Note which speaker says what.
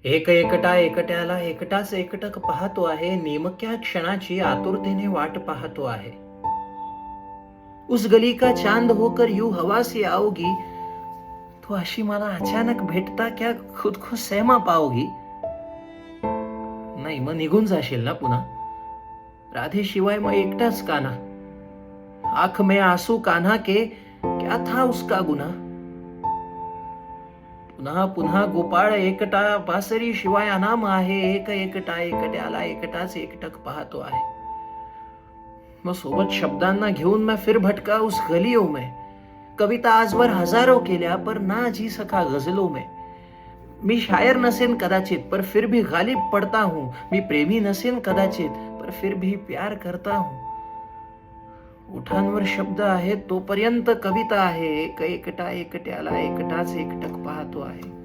Speaker 1: एक एकटा एकट्याला एकटाच एकटक पाहतो आहे, नेमक्या क्षणाची आतुरतेने वाट पाहतो आहे. उस गली का चांद होकर यूं हवा से आओगी, तो अशी मला अचानक भेटता क्या खुद को सहमा पाओगी. नाही मग निघून जाशील ना पुन्हा. राधे शिवाय मग एकटाच कान्हा. आंख में आंसू कान्हा के, क्या था उसका गुन्हा. पुन्हा पुन्हा गोपाळ एकटा, बासरी शिवाय अनाम आहे. एक एकटा एकट्याला एकटाच एकटक पाहतो आहे. मग सोबत शब्दांना घेऊन मैं फिर भटका उस गलियों में. कविता आजवर हजारों केल्या, पर ना जी सका गझलों में. मी शायर नसेन कदाचित, पर फिर भी गालिब पडता हूं. मी प्रेमी नसेन कदाचित, पर फिर भी प्यार करता हूं. ओठांवर शब्द आहेत तोपर्यंत कविता आहे. एक एकटा एकट्याला एकटाच एकटक पाहतो आहे.